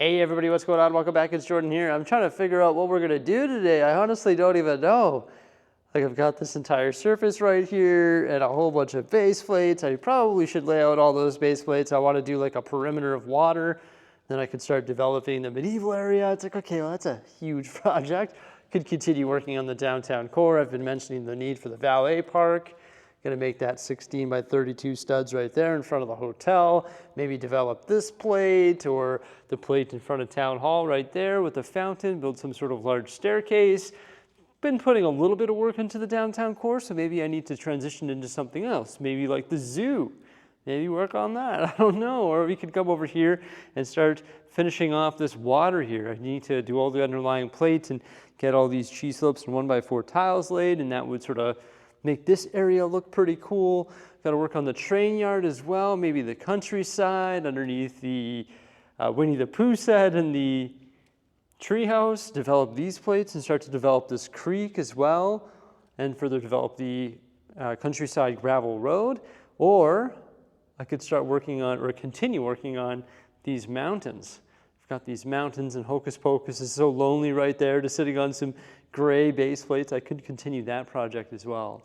Hey everybody, what's going on? Welcome back, it's Jordan here. I'm trying to figure out what we're gonna do today. I honestly don't even know. Like I've got this entire surface right here and a whole bunch of base plates. I probably should lay out all those base plates. I wanna do like a perimeter of water. Then I could start developing the medieval area. It's like, okay, well that's a huge project. Could continue working on the downtown core. I've been mentioning the need for the valet park. Gonna make that 16 by 32 studs right there in front of the hotel. Maybe develop this plate or the plate in front of town hall right there with the fountain, build some sort of large staircase. Been putting a little bit of work into the downtown core, so maybe I need to transition into something else. Maybe like the zoo. Maybe work on that, I don't know. Or we could come over here and start finishing off this water here. I need to do all the underlying plates and get all these cheese slopes and 1x4 tiles laid, and that would sort of make this area look pretty cool. Got to work on the train yard as well, maybe the countryside underneath the Winnie the Pooh set and the treehouse. Develop these plates and start to develop this creek as well, and further develop the countryside gravel road. Or I could start working on, or continue working on, these mountains. I've got these mountains, and Hocus Pocus is so lonely right there, just sitting on some gray base plates. I could continue that project as well.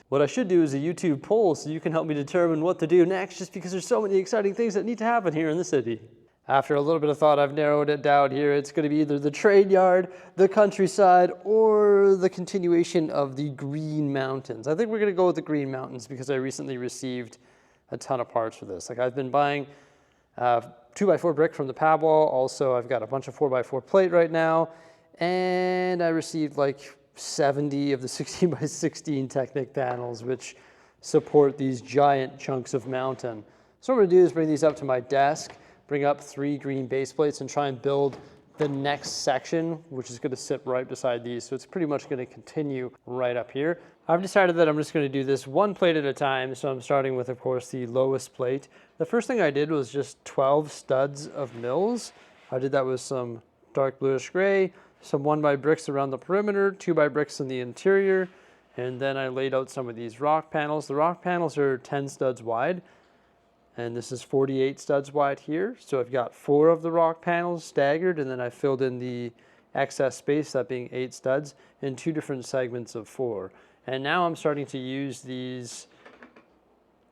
What I should do is a YouTube poll so you can help me determine what to do next, just because there's so many exciting things that need to happen here in the city. After a little bit of thought, I've narrowed it down here. It's going to be either the trade yard, the countryside, or the continuation of the Green Mountains. I think we're going to go with the Green Mountains because I recently received a ton of parts for this. Like I've been buying 2x4 brick from the pad wall. Also, I've got a bunch of 4x4 plate right now. And I received like 70 of the 16 by 16 Technic panels, which support these giant chunks of mountain. So what I'm gonna do is bring these up to my desk, bring up 3 green base plates, and try and build the next section, which is gonna sit right beside these. So it's pretty much gonna continue right up here. I've decided that I'm just gonna do this one plate at a time. So I'm starting with, of course, the lowest plate. The first thing I did was just 12 studs of mills. I did that with some dark bluish gray, some 1x bricks around the perimeter, 2x bricks in the interior, and then I laid out some of these rock panels. The rock panels are 10 studs wide, and this is 48 studs wide here. So I've got 4 of the rock panels staggered, and then I filled in the excess space, that being 8 studs, in 2 different segments of 4. And now I'm starting to use these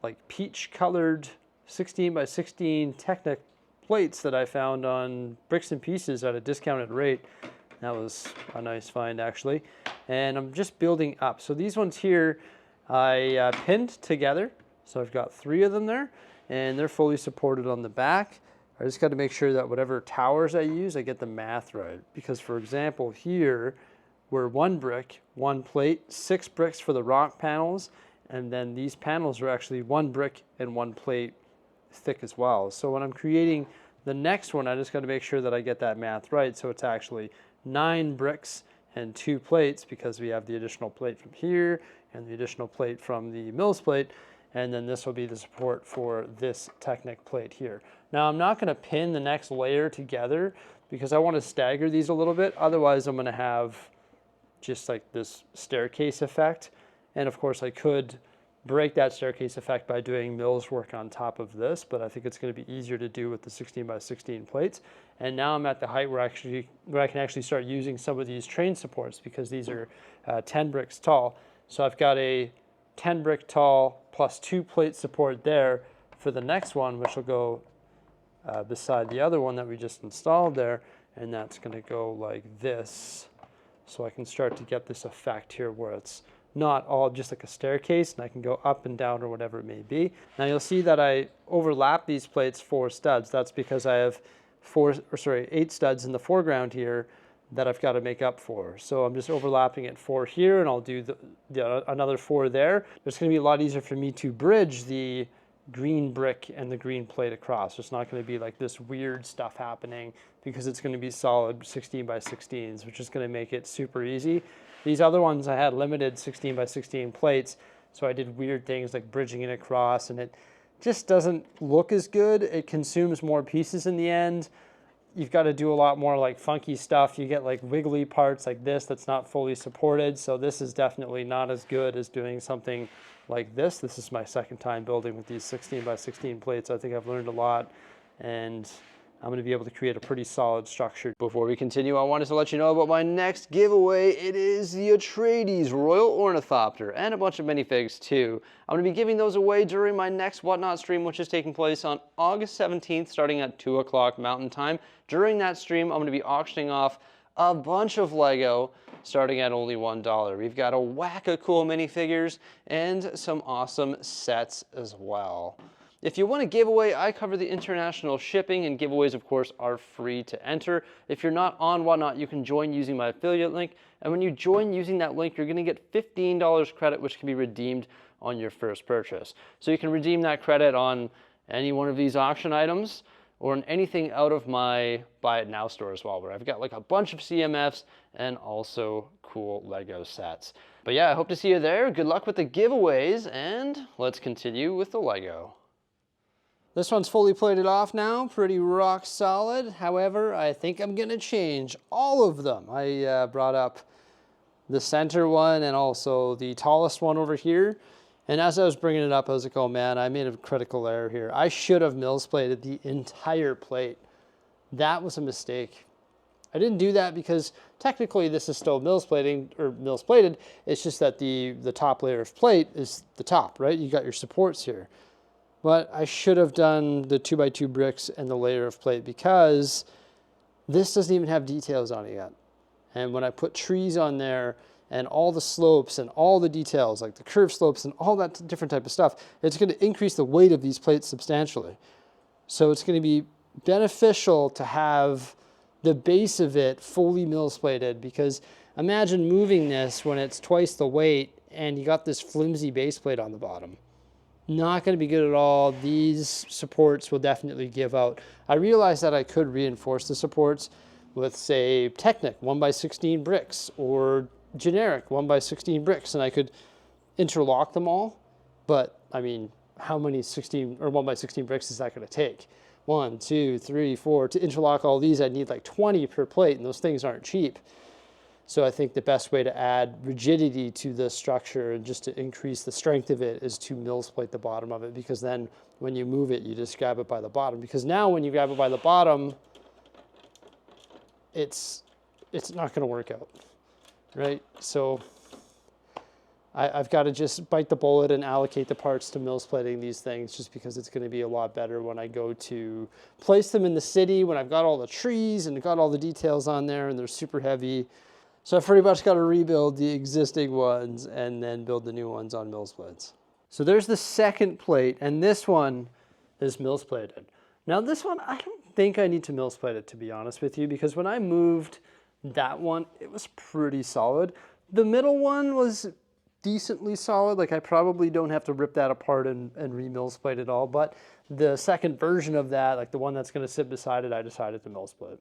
like peach colored 16 by 16 Technic plates that I found on Bricks and Pieces at a discounted rate. That was a nice find actually. And I'm just building up. So these ones here, I pinned together. So I've got 3 of them there, and they're fully supported on the back. I just got to make sure that whatever towers I use, I get the math right. Because for example, here, we're 1 brick, 1 plate, 6 bricks for the rock panels, and then these panels are actually 1 brick and 1 plate thick as well. So when I'm creating the next one, I just got to make sure that I get that math right. So it's actually 9 bricks and 2 plates, because we have the additional plate from here and the additional plate from the mills plate, and then this will be the support for this Technic plate here. Now I'm not going to pin the next layer together because I want to stagger these a little bit. Otherwise I'm going to have just like this staircase effect, and of course I could break that staircase effect by doing mills work on top of this, but I think it's going to be easier to do with the 16 by 16 plates. And now I'm at the height where I can actually start using some of these train supports, because these are 10 bricks tall. So I've got a 10 brick tall plus 2 plate support there for the next one, which will go beside the other one that we just installed there, and that's going to go like this. So I can start to get this effect here where it's not all just like a staircase, and I can go up and down or whatever it may be. Now you'll see that I overlap these plates 4 studs. That's because I have 8 studs in the foreground here that I've got to make up for. So I'm just overlapping it 4 here, and I'll do another 4 there. It's going to be a lot easier for me to bridge the green brick and the green plate across. It's not going to be like this weird stuff happening, because it's going to be solid 16 by 16s, which is going to make it super easy. These other ones I had limited 16 by 16 plates, so I did weird things like bridging it across, and it just doesn't look as good. It consumes more pieces in the end. You've got to do a lot more like funky stuff. You get like wiggly parts like this that's not fully supported, so this is definitely not as good as doing something like this. This is my second time building with these 16 by 16 plates. I think I've learned a lot, and I'm going to be able to create a pretty solid structure. Before we continue, I wanted to let you know about my next giveaway. It is the Atreides Royal Ornithopter and a bunch of minifigs too. I'm going to be giving those away during my next Whatnot stream, which is taking place on August 17th, starting at 2 o'clock Mountain Time. During that stream, I'm going to be auctioning off a bunch of Lego starting at only $1. We've got a whack of cool minifigures and some awesome sets as well. If you want a giveaway, I cover the international shipping, and giveaways, of course, are free to enter. If you're not on Whatnot, you can join using my affiliate link, and when you join using that link, you're going to get $15 credit, which can be redeemed on your first purchase. So you can redeem that credit on any one of these auction items, or on anything out of my Buy It Now store as well, where I've got like a bunch of CMFs and also cool Lego sets. But yeah, I hope to see you there. Good luck with the giveaways, and let's continue with the Lego. This one's fully plated off now, pretty rock solid. However, I think I'm gonna change all of them. I brought up the center one and also the tallest one over here. And as I was bringing it up, I was like, oh man, I made a critical error here. I should have mills plated the entire plate. That was a mistake. I didn't do that because technically this is still mills plating or mills plated. It's just that the top layer of plate is the top, right? You got your supports here. But I should have done the 2x2 bricks and the layer of plate because this doesn't even have details on it yet. And when I put trees on there and all the slopes and all the details, like the curved slopes and all that different type of stuff, it's going to increase the weight of these plates substantially. So it's going to be beneficial to have the base of it fully mills plated, because imagine moving this when it's twice the weight and you got this flimsy base plate on the bottom. Not going to be good at all. These supports will definitely give out. I realized that I could reinforce the supports with, say, Technic 1x16 bricks or generic 1x16 bricks, and I could interlock them all. But I mean, how many 16 or 1x16 bricks is that going to take? 1, 2, 3, 4. To interlock all these, I'd need like 20 per plate, and those things aren't cheap. So I think the best way to add rigidity to the structure and just to increase the strength of it is to mills plate the bottom of it, because then when you move it, you just grab it by the bottom. Because now when you grab it by the bottom, it's not going to work out, right? So I've got to just bite the bullet and allocate the parts to mills plating these things, just because it's going to be a lot better when I go to place them in the city, when I've got all the trees and got all the details on there and they're super heavy. So I've pretty much got to rebuild the existing ones and then build the new ones on mills plates. So there's the second plate, and this one is mills plated. Now this one, I don't think I need to mills plate it, to be honest with you, because when I moved that one, it was pretty solid. The middle one was decently solid. Like I probably don't have to rip that apart and re-mills plate it all, but the second version of that, like the one that's going to sit beside it, I decided to mills plate.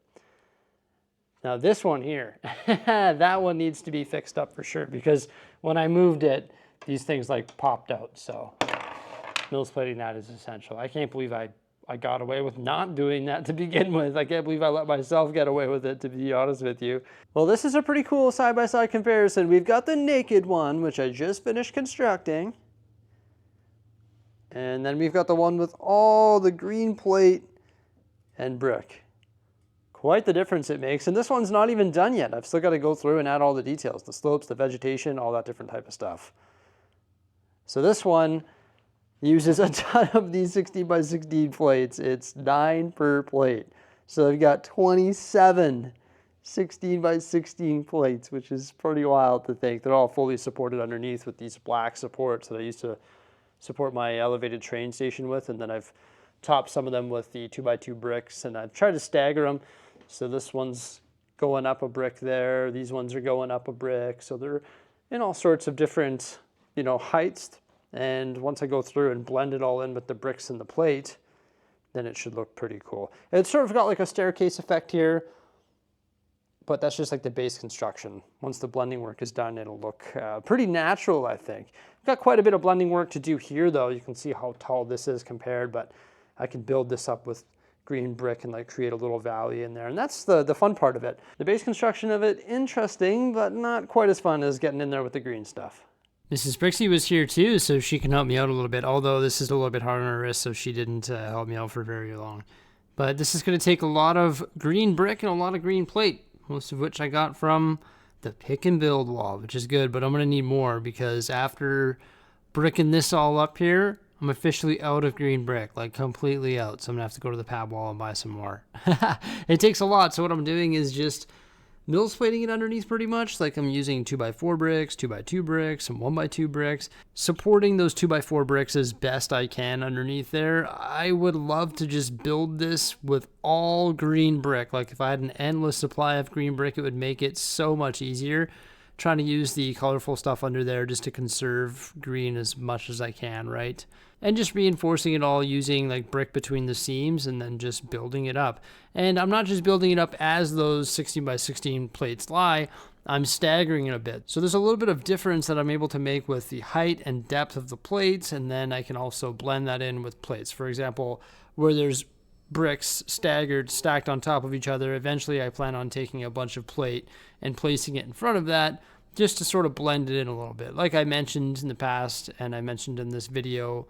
Now this one here, that one needs to be fixed up for sure, because when I moved it, these things like popped out. So mills plating that is essential. I can't believe I got away with not doing that to begin with. I can't believe I let myself get away with it, to be honest with you. Well, this is a pretty cool side-by-side comparison. We've got the naked one, which I just finished constructing. And then we've got the one with all the green plate and brick. Quite the difference it makes. And this one's not even done yet. I've still got to go through and add all the details, the slopes, the vegetation, all that different type of stuff. So this one uses a ton of these 16x16 plates. It's 9 per plate. So I've got 27 16x16 plates, which is pretty wild to think. They're all fully supported underneath with these black supports that I used to support my elevated train station with. And then I've topped some of them with the 2x2 bricks, and I've tried to stagger them. So this one's going up a brick there. These ones are going up a brick. So they're in all sorts of different, heights. And once I go through and blend it all in with the bricks and the plate, then it should look pretty cool. It's sort of got like a staircase effect here, but that's just like the base construction. Once the blending work is done, it'll look pretty natural, I think. I've got quite a bit of blending work to do here, though. You can see how tall this is compared, but I can build this up with green brick and like create a little valley in there. And that's the fun part of it. The base construction of it, interesting, but not quite as fun as getting in there with the green stuff. Mrs. Bricksie was here too, so she can help me out a little bit, although this is a little bit hard on her wrist, so she didn't help me out for very long. But this is going to take a lot of green brick and a lot of green plate, most of which I got from the pick and build wall, which is good, but I'm going to need more because after bricking this all up here, I'm officially out of green brick, like completely out. So I'm going to have to go to the pad wall and buy some more. It takes a lot. So what I'm doing is just mills plating it underneath pretty much. Like I'm using 2x4 bricks, 2x2 bricks, and 1x2 bricks, supporting those 2x4 bricks as best I can underneath there. I would love to just build this with all green brick. Like if I had an endless supply of green brick, it would make it so much easier. Trying to use the colorful stuff under there just to conserve green as much as I can, right? And just reinforcing it all using like brick between the seams and then just building it up. And I'm not just building it up as those 16 by 16 plates lie, I'm staggering it a bit. So there's a little bit of difference that I'm able to make with the height and depth of the plates, and then I can also blend that in with plates. For example, where there's bricks staggered, stacked on top of each other, eventually I plan on taking a bunch of plate and placing it in front of that just to sort of blend it in a little bit. Like I mentioned in the past, and I mentioned in this video,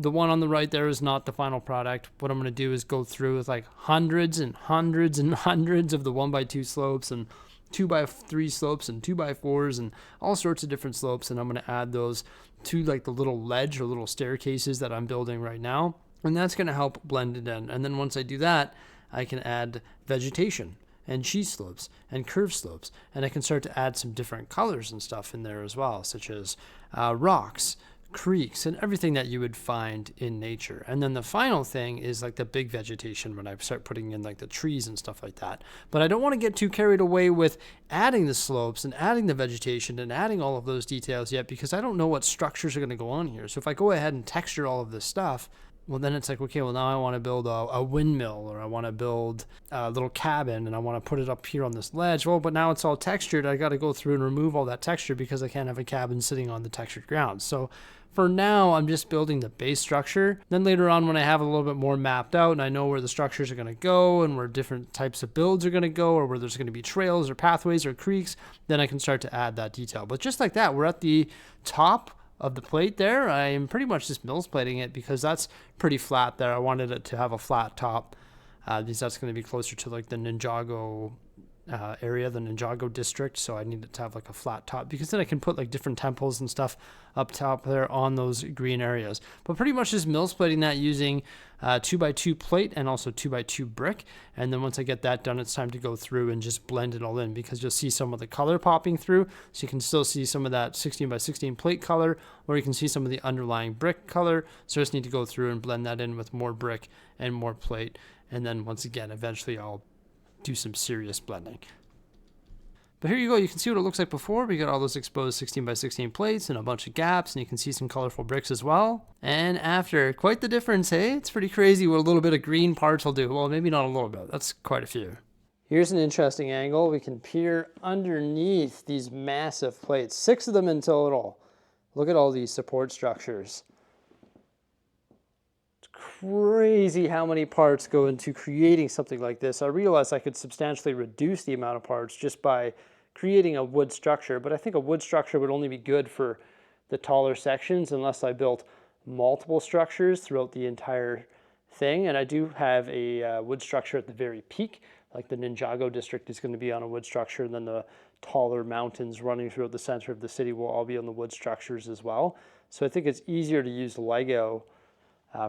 the one on the right there is not the final product. What I'm going to do is go through with like hundreds and hundreds and hundreds of the 1x2 slopes and 2x3 slopes and 2x4s and all sorts of different slopes, and I'm going to add those to like the little ledge or little staircases that I'm building right now, and that's going to help blend it in. And then once I do that, I can add vegetation and cheese slopes and curved slopes, and I can start to add some different colors and stuff in there as well, such as rocks, creeks, and everything that you would find in nature. And then the final thing is like the big vegetation when I start putting in like the trees and stuff like that. But I don't want to get too carried away with adding the slopes and adding the vegetation and adding all of those details yet, because I don't know what structures are going to go on here. So if I go ahead and texture all of this stuff, well, then it's like, okay, well, now I want to build a windmill, or I want to build a little cabin, and I want to put it up here on this ledge. Well, but now it's all textured. I got to go through and remove all that texture because I can't have a cabin sitting on the textured ground. So for now, I'm just building the base structure. Then later on, when I have a little bit more mapped out and I know where the structures are going to go and where different types of builds are going to go, or where there's going to be trails or pathways or creeks, then I can start to add that detail. But just like that, we're at the top of the plate there. I am pretty much just mills plating it because that's pretty flat there. I wanted it to have a flat top because that's going to be closer to like the Ninjago area, the Ninjago district. So I need it to have like a flat top because then I can put like different temples and stuff up top there on those green areas. But pretty much just mills plating that using 2x2 plate and also 2x2 brick. And then once I get that done, it's time to go through and just blend it all in, because you'll see some of the color popping through. So you can still see some of that 16 by 16 plate color, or you can see some of the underlying brick color. So I just need to go through and blend that in with more brick and more plate. And then once again, eventually I'll do some serious blending. But here you go, you can see what it looks like before. We got all those exposed 16 by 16 plates and a bunch of gaps, and you can see some colorful bricks as well. And after, quite the difference, hey? It's pretty crazy what a little bit of green parts will do. Well, maybe not a little bit, that's quite a few. Here's an interesting angle. We can peer underneath these massive plates, 6 of them in total. Look at all these support structures. Crazy how many parts go into creating something like this. I realized I could substantially reduce the amount of parts just by creating a wood structure, but I think a wood structure would only be good for the taller sections unless I built multiple structures throughout the entire thing. And I do have a wood structure at the very peak, like the Ninjago district is going to be on a wood structure, and then the taller mountains running throughout the center of the city will all be on the wood structures as well. So I think it's easier to use Lego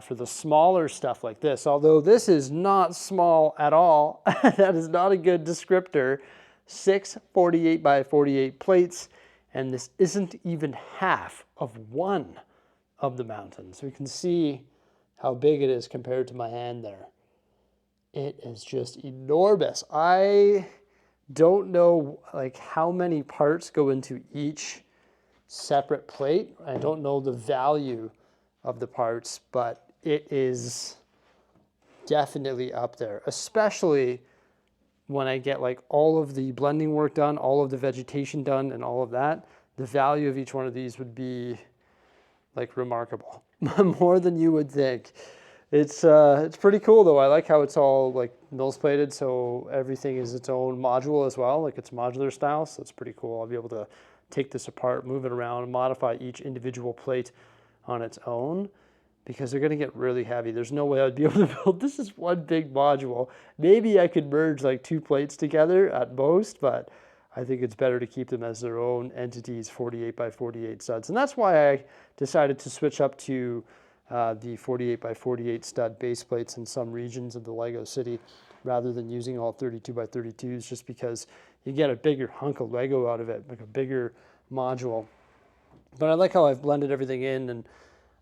for the smaller stuff like this, although this is not small at all. That is not a good descriptor. 6 48 by 48 plates, and this isn't even half of one of the mountains. So you can see how big it is compared to my hand there. It is just enormous. I don't know like how many parts go into each separate plate. I don't know the value of the parts, but it is definitely up there, especially when I get like all of the blending work done, all of the vegetation done, and all of that. The value of each one of these would be like remarkable, more than you would think. It's pretty cool though. I like how it's all like mills plated, so everything is its own module as well, like it's modular style, so it's pretty cool. I'll be able to take this apart, move it around, modify each individual plate on its own. because they're going to get really heavy. There's no way I'd be able to build this is one big module. Maybe I could merge like 2 plates together at most, but I think it's better to keep them as their own entities, 48 by 48 studs. And that's why I decided to switch up to the 48 by 48 stud base plates in some regions of the Lego city rather than using all 32 by 32s, just because you get a bigger hunk of Lego out of it, like a bigger module. But I like how I've blended everything in, and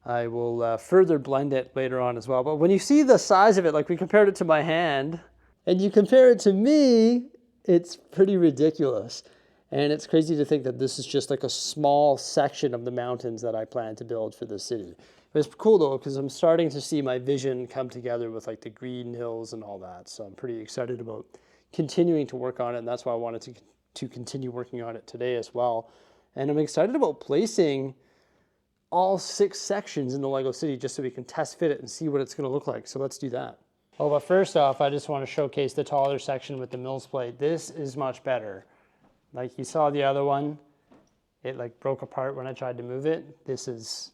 I will further blend it later on as well. But when you see the size of it, like we compared it to my hand, and you compare it to me, it's pretty ridiculous. And it's crazy to think that this is just like a small section of the mountains that I plan to build for the city. But it's cool though, because I'm starting to see my vision come together with like the green hills and all that. So I'm pretty excited about continuing to work on it. And that's why I wanted to continue working on it today as well. And I'm excited about placing all 6 sections in the Lego city just so we can test fit it and see what it's going to look like. So let's do that. Oh, but first off, I just want to showcase the taller section with the mills plate. This is much better. Like you saw the other one, it like broke apart when I tried to move it. This is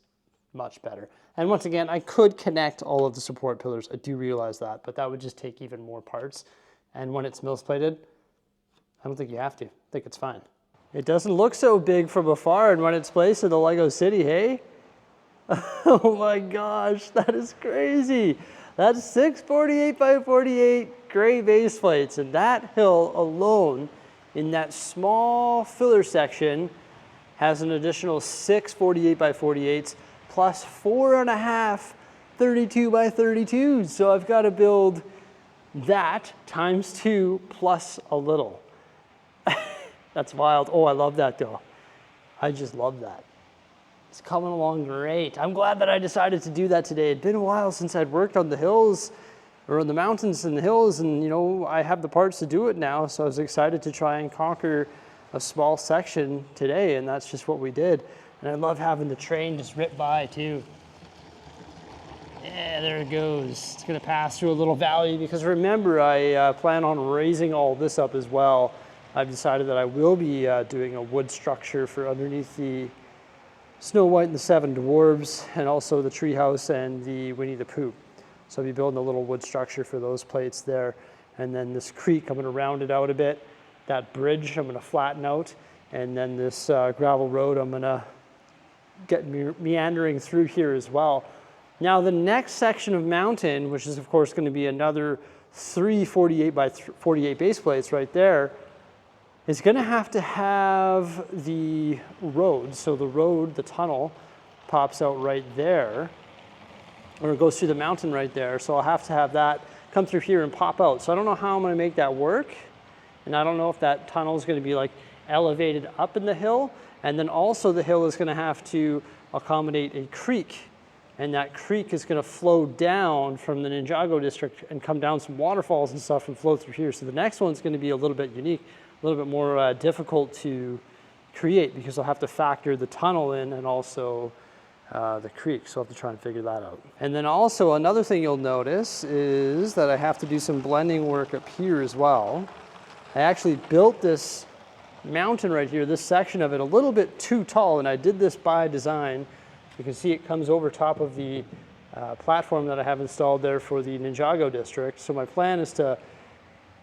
much better. And once again, I could connect all of the support pillars. I do realize that, but that would just take even more parts. And when it's mills plated, I don't think you have to. I think it's fine. It doesn't look so big from afar, and when it's placed in the Lego city, hey? Oh my gosh, that is crazy. That's 6 48 by 48 gray base plates, and that hill alone in that small filler section has an additional 6 48 by 48s plus 4.5 32 by 32s. So I've got to build that times 2 plus a little. That's wild. Oh, I love that though. I just love that. It's coming along great. I'm glad that I decided to do that today. It'd been a while since I'd worked on the hills or on the mountains and the hills, and you know, I have the parts to do it now, so I was excited to try and conquer a small section today, and that's just what we did. And I love having the train just rip by too. Yeah, there it goes. It's gonna pass through a little valley because remember, I plan on raising all this up as well. I've decided that I will be doing a wood structure for underneath the Snow White and the 7 Dwarves, and also the treehouse and the Winnie the Pooh. So I'll be building a little wood structure for those plates there. And then this creek, I'm gonna round it out a bit. That bridge, I'm gonna flatten out. And then this gravel road, I'm gonna get meandering through here as well. Now the next section of mountain, which is of course gonna be another 3 48 by 48 base plates right there, is going to have the road. So the road, the tunnel, pops out right there, or it goes through the mountain right there. So I'll have to have that come through here and pop out. So I don't know how I'm going to make that work. And I don't know if that tunnel is going to be like elevated up in the hill. And then also the hill is going to have to accommodate a creek. And that creek is going to flow down from the Ninjago district and come down some waterfalls and stuff and flow through here. So the next one's going to be a little bit unique. A little bit more difficult to create because I'll have to factor the tunnel in and also the creek. So I'll have to try and figure that out. And then also another thing you'll notice is that I have to do some blending work up here as well. I actually built this mountain right here, this section of it, a little bit too tall, and I did this by design. You can see it comes over top of the platform that I have installed there for the Ninjago district. So my plan is to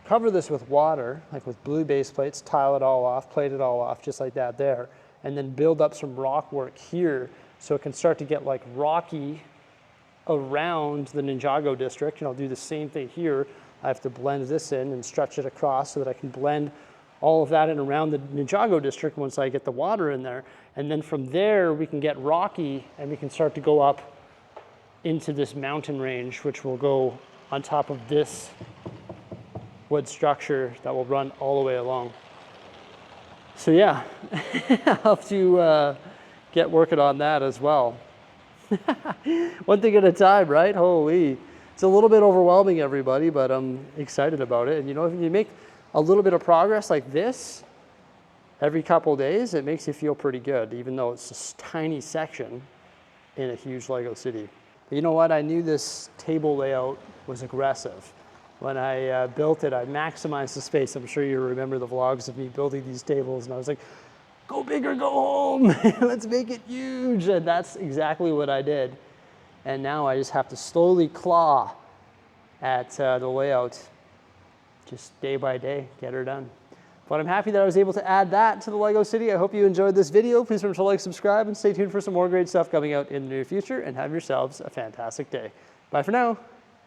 cover this with water, like with blue base plates, tile it all off, plate it all off, just like that there, and then build up some rock work here so it can start to get like rocky around the Ninjago district. And I'll do the same thing here. I have to blend this in and stretch it across so that I can blend all of that in around the Ninjago district once I get the water in there. And then from there, we can get rocky and we can start to go up into this mountain range, which will go on top of this wood structure that will run all the way along. So yeah, I'll have to get working on that as well. One thing at a time, right? Holy, it's a little bit overwhelming, everybody, but I'm excited about it. And you know, if you make a little bit of progress like this every couple of days, it makes you feel pretty good, even though it's a tiny section in a huge Lego city. But you know what? I knew this table layout was aggressive. When I built it, I maximized the space. I'm sure you remember the vlogs of me building these tables, and I was like, go big or go home. Let's make it huge. And that's exactly what I did. And now I just have to slowly claw at the layout, just day by day, get her done. But I'm happy that I was able to add that to the Lego City. I hope you enjoyed this video. Please remember to like, subscribe, and stay tuned for some more great stuff coming out in the near future, and have yourselves a fantastic day. Bye for now.